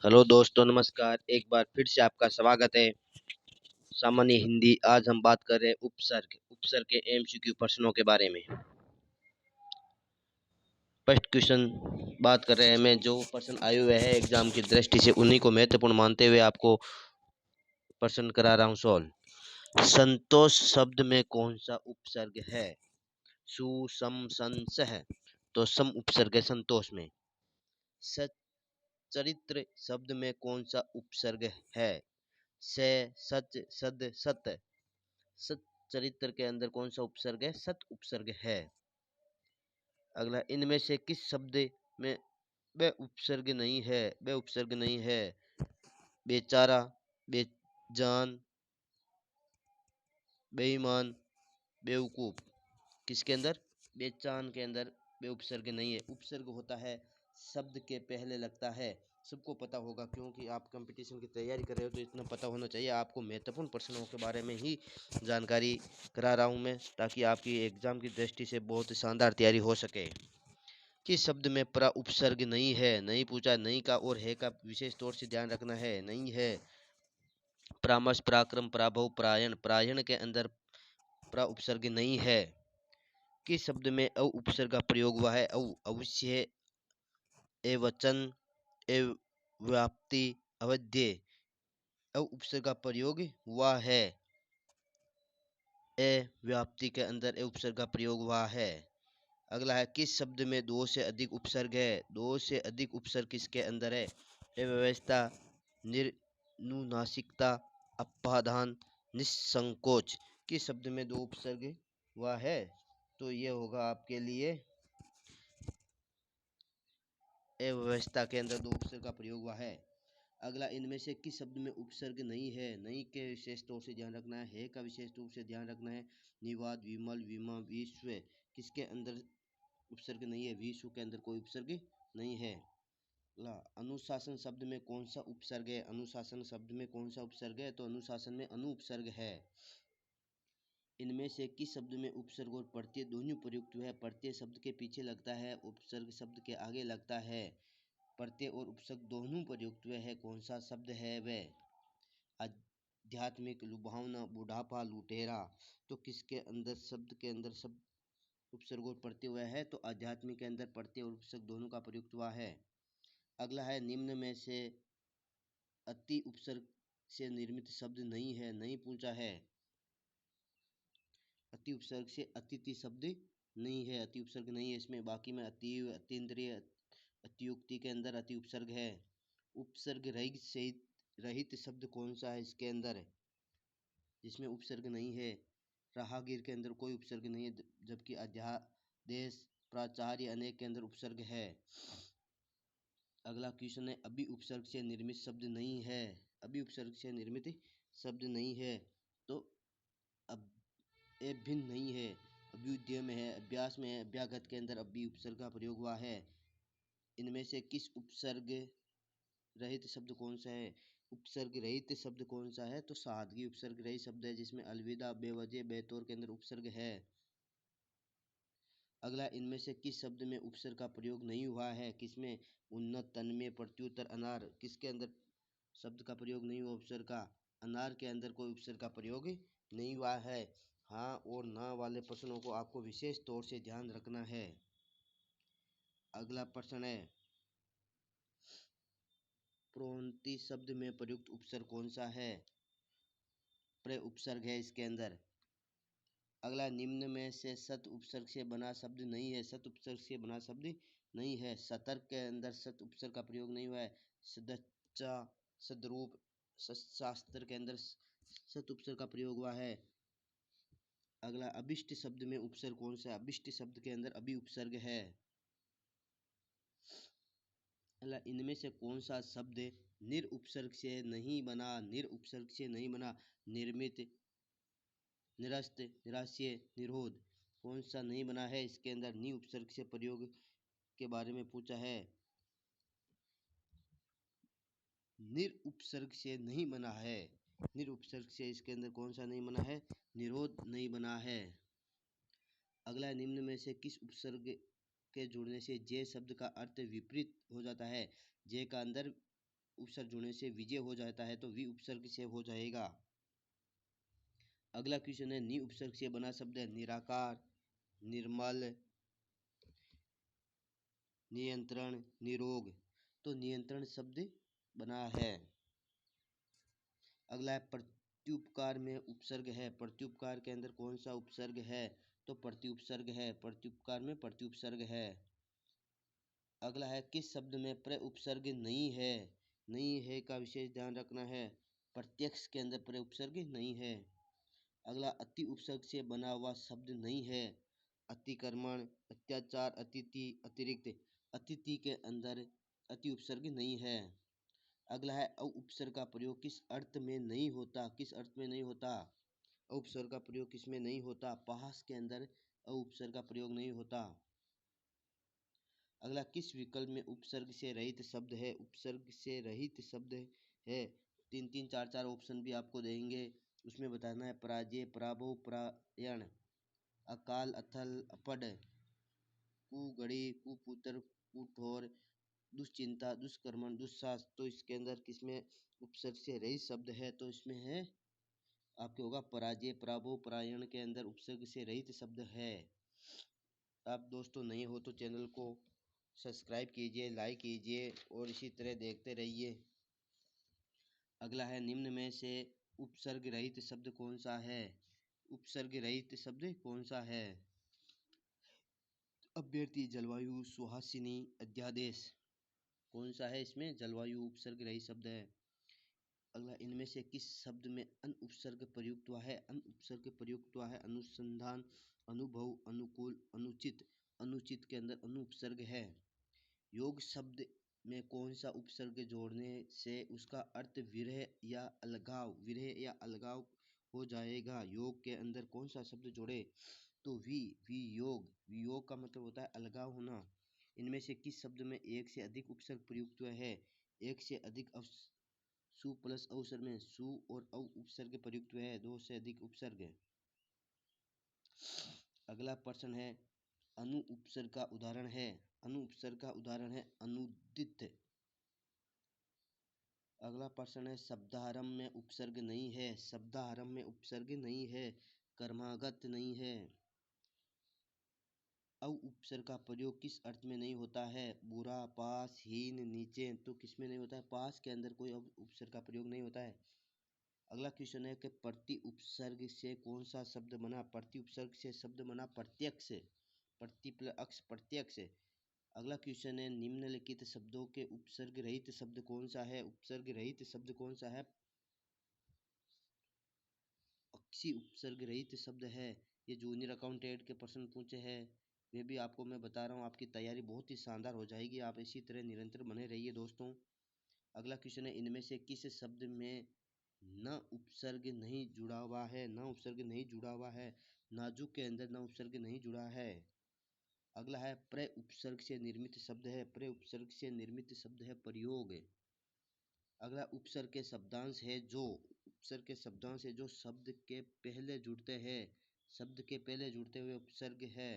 Hello दोस्तों, नमस्कार। एक बार फिर से आपका स्वागत है। सामान्य हिंदी। आज हम बात कर रहे हैं उपसर्ग के एमसीक्यू प्रश्नों के बारे में। फर्स्ट क्वेश्चन बात कर रहे हैं। मैं जो प्रश्न आए हुए हैं एग्जाम की दृष्टि से उन्हीं को महत्वपूर्ण मानते हुए आपको प्रश्न करा रहा हूँ। सॉल्व। संतोष शब्द में कौन सा उपसर्ग है? सु सम सन सह। तो सम उपसर्ग है संतोष में। सच्चरित्र शब्द में कौन सा उपसर्ग है? से सच सद सत। सत चरित्र के अंदर कौन सा उपसर्ग है? सत उपसर्ग है। अगला, इनमें से किस शब्द में वे उपसर्ग नहीं है? वे उपसर्ग नहीं है। बेचारा, बेजान, बेईमान, बेवकूफ। किसके अंदर? बेचान के अंदर वे उपसर्ग नहीं है। उपसर्ग होता है शब्द के पहले लगता है। सबको पता होगा, क्योंकि आप कंपटीशन की तैयारी कर रहे हो तो इतना पता होना चाहिए। आपको महत्वपूर्ण प्रश्नों के बारे में ही जानकारी करा रहा हूँ मैं, ताकि आपकी एग्जाम की दृष्टि से बहुत ही शानदार तैयारी हो सके। किस शब्द में प्रा उपसर्ग नहीं है? नहीं पूछा। नहीं का और है का विशेष तौर से ध्यान रखना है। नहीं है। परामर्श, पराक्रम, पराभव, प्रायण। प्रायण के अंदर प्रा उपसर्ग नहीं है। किस शब्द में अ उपसर्ग का प्रयोग हुआ है? अवश्य, एवचन, व्याप्ति, अवध्य। अ उपसर्ग का प्रयोग हुआ है। व्याप्ति के अंदर ए उपसर्ग का प्रयोग हुआ है। अगला है, किस शब्द में दो से अधिक उपसर्ग है? दो से अधिक उपसर्ग किसके अंदर है? व्यवस्था, निर्नुनासिकता, अपादान, निसंकोच। किस शब्द में दो उपसर्ग हुआ है? तो ये होगा आपके लिए अव्यवस्था के अंदर दो उपसर्ग का प्रयोग हुआ है। अगला, इनमें से किस शब्द में उपसर्ग नहीं है? नहीं के विशेष तौर से ध्यान रखना है का विशेष रूप से ध्यान रखना है। निवाद, विमल, विमा, विश्व। किसके अंदर उपसर्ग नहीं है? विश्व के अंदर कोई उपसर्ग नहीं है। अगला, अनुशासन शब्द में कौन सा उपसर्ग है? अनुशासन शब्द में कौन सा उपसर्ग है? तो अनुशासन में अनु उपसर्ग है। इनमें से किस शब्द में उपसर्ग और प्रत्यय दोनों प्रयुक्त है? प्रत्यय शब्द के पीछे लगता है, उपसर्ग शब्द के आगे लगता है। प्रत्यय और उपसर्ग दोनों प्रयुक्त है। कौन सा शब्द है वह? आध्यात्मिक, लुभावना, बुढ़ापा, लुटेरा। तो किसके अंदर शब्द के अंदर शब्द उपसर्ग और प्रत्यय हुआ है? तो आध्यात्मिक के अंदर प्रत्यय और उपसर्ग दोनों का प्रयुक्त हुआ है। अगला है, निम्न में से अति उपसर्ग से निर्मित शब्द नहीं है। नहीं पूछा है। अति उपसर्ग से अतिथि शब्द नहीं है। अति उपसर्ग नहीं है इसमें। बाकी में अतीव, अतीन्द्रिय, अतियुक्ति के अंदर अति उपसर्ग है। उपसर्ग रहित से रहित शब्द कौन सा है इसके अंदर जिसमें उपसर्ग नहीं है? राहगीर के अंदर कोई उपसर्ग नहीं है, जबकि अध्यादेश, प्राचार्य, अनेक के अंदर उपसर्ग है। अगला क्वेश्चन है, अभी उपसर्ग से निर्मित शब्द नहीं है। अभी उपसर्ग से निर्मित शब्द नहीं है तो अब भिन्न नहीं है। अभ्युदय में है, अभ्यास में है, अभ्यागत के अंदर अभी उपसर्ग का प्रयोग हुआ है। इनमें से किस उपसर्ग रहित शब्द कौन सा है? उपसर्ग रहित शब्द कौन सा है? तो सादगी उपसर्ग रहित शब्द है, जिसमें अलविदा, बेवजह, बेतौर के अंदर उपसर्ग है। अगला, इनमें से किस शब्द में उपसर्ग का प्रयोग नहीं हुआ है? किसमें? उन्नत, तन्मय, प्रत्युत्तर, अनार। किसके अंदर शब्द का प्रयोग नहीं हुआ उपसर्ग का? अनार के अंदर कोई उपसर्ग का प्रयोग नहीं हुआ है। हाँ और ना वाले प्रश्नों को आपको विशेष तौर से ध्यान रखना है। अगला प्रश्न है, प्रोन्नति शब्द में प्रयुक्त उपसर्ग कौन सा है? प्र उपसर्ग है इसके अंदर। अगला, निम्न में से सत उपसर्ग से बना शब्द नहीं है। सत उपसर्ग से बना शब्द नहीं है। सतर्क के अंदर सत उपसर्ग का प्रयोग नहीं हुआ है। सदच्चा, सदरूप, शास्त्र के अंदर सत उपसर्ग का प्रयोग हुआ है। अगला, अभिष्ट शब्द में उपसर्ग कौन सा है? अभिष्ट शब्द के अंदर अभी उपसर्ग है। अगला, इनमें से कौन सा शब्द निर उपसर्ग से नहीं बना? निर उपसर्ग से नहीं बना। निर्मित, निरस्त, निराश्य, निरोध। कौन सा नहीं बना है इसके अंदर? नी उपसर्ग से प्रयोग के बारे में पूछा है। निर उपसर्ग से नहीं बना है। निर उपसर्ग से इसके अंदर कौन सा नहीं बना है? निरोध नहीं बना है। अगला, निम्न में से किस उपसर्ग के जुड़ने से जे शब्द का अर्थ विपरीत हो जाता है? जे का अंदर उपसर्ग जुड़ने से विजय हो जाता है तो वी उपसर्ग से हो जाएगा। अगला क्वेश्चन है नि उपसर्ग से बना शब्द है निराकार, निर्मल, नियंत्रण, निरोग। तो नियंत्रण शब्द बना है। अगला है प्रत्युपकार में उपसर्ग है। प्रत्युपकार के अंदर कौन सा उपसर्ग है? तो प्रत्युपसर्ग है। प्रत्युपकार में प्रत्युपसर्ग है। अगला है किस शब्द में प्र उपसर्ग नहीं है? नहीं है का विशेष ध्यान रखना है। प्रत्यक्ष के अंदर प्र उपसर्ग नहीं है। अगला अति उपसर्ग से बना हुआ शब्द नहीं है। अतिक्रमण, अत्याचार, अतिथि, अतिरिक्त। अतिथि के अंदर अति उपसर्ग नहीं है। अगला है अ उपसर्ग का प्रयोग किस अर्थ में नहीं होता? किस अर्थ में नहीं होता? अ उपसर्ग का प्रयोग किस में नहीं होता? पास के अंदर अ उपसर्ग का प्रयोग नहीं होता। अगला किस विकल्प में उपसर्ग से रहित शब्द है? उपसर्ग से रहित शब्द है। तीन तीन चार चार ऑप्शन भी आपको देंगे, उसमें बताना है। पराजय, पराभव, परायण, अकाल, अथल, अपड, कुगड़ी, कुपुत्र, कुठोर, दुश्चिंता, दुष्कर्मण, दुस्साहस। तो इसके अंदर किसमें उपसर्ग से रहित शब्द है? तो इसमें है आपके होगा पराजय, पराभव, परायण के अंदर उपसर्ग से रहित शब्द है। आप दोस्तों नए हो तो चैनल को सब्सक्राइब कीजिए, लाइक कीजिए और इसी तरह देखते रहिए। अगला है निम्न में से उपसर्ग रहित शब्द कौन सा है? उपसर्ग रहित शब्द कौन सा है? अभ्यर्थी, जलवायु, सुहासिनी, अध्यादेश। कौन सा है इसमें? जलवायु उपसर्ग रहित शब्द है। अगला इनमें से किस शब्द में अन उपसर्ग प्रयुक्त हुआ है? अन उपसर्ग प्रयुक्त हुआ है अनुसंधान, अनुभव, अनुकूल, अनुचित। अनुचित के अंदर अनु उपसर्ग है। योग शब्द में कौन सा उपसर्ग जोड़ने से उसका अर्थ विरह या अलगाव, विरह या अलगाव हो जाएगा? योग के अंदर कौन सा शब्द जोड़े? तो वियोग। वियोग का मतलब होता है अलगाव होना। इनमें से किस शब्द में एक से अधिक उपसर्ग प्रयुक्त हुआ है? एक से अधिक सु प्लस अवसर में सु और अ उपसर्ग प्रयुक्त हुए हैं। दो से अधिक उपसर्ग। अगला प्रश्न है अनु उपसर्ग का उदाहरण है। अनु उपसर्ग का उदाहरण है अनुदित। अगला प्रश्न है शब्दारंभ में उपसर्ग नहीं है। शब्दारंभ में उपसर्ग नहीं है। कर्मागत नहीं है। अ उपसर्ग का प्रयोग किस अर्थ में नहीं होता है? बुरा, पास, हीन, नीचे। तो किस में नहीं होता है? पास के अंदर कोई उपसर्ग का प्रयोग नहीं होता है। अगला क्वेश्चन है कि प्रति उपसर्ग से कौन सा शब्द बना? प्रति उपसर्ग से शब्द बना प्रत्यक्ष। प्रति प्लस अक्ष प्रत्यक्ष। अगला क्वेश्चन है निम्नलिखित शब्दों के उपसर्ग रहित शब्द कौन सा है? उपसर्ग रहित शब्द कौन सा है? अक्षी उपसर्ग रहित शब्द है। ये जूनियर अकाउंटेंट के प्रश्न पूछे हैं, वे भी आपको मैं बता रहा हूँ। आपकी तैयारी बहुत ही शानदार हो जाएगी। आप इसी तरह निरंतर बने रहिए दोस्तों। अगला क्वेश्चन है इनमें से किस शब्द में न उपसर्ग नहीं जुड़ा हुआ है? न उपसर्ग नहीं जुड़ा हुआ है। नाजुक के अंदर न उपसर्ग नहीं जुड़ा है। अगला है प्र उपसर्ग से निर्मित शब्द है। प्र उपसर्ग से निर्मित शब्द है प्रयोग। अगला उपसर्ग के शब्दांश है जो। उपसर्ग के शब्दांश है जो शब्द के पहले जुड़ते हैं। शब्द के पहले जुड़ते हुए उपसर्ग है।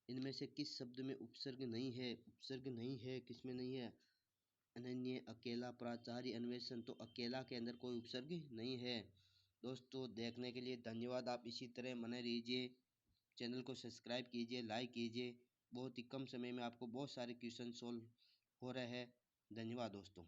इनमें से किस शब्द में उपसर्ग नहीं है? उपसर्ग नहीं है, किसमें नहीं है? अनन्य, अकेला, प्राचार्य, अन्वेषण। तो अकेला के अंदर कोई उपसर्ग नहीं है। दोस्तों देखने के लिए धन्यवाद। आप इसी तरह बने रहिए। चैनल को सब्सक्राइब कीजिए, लाइक कीजिए। बहुत ही कम समय में आपको बहुत सारे क्वेश्चन सोल्व हो रहे हैं। धन्यवाद दोस्तों।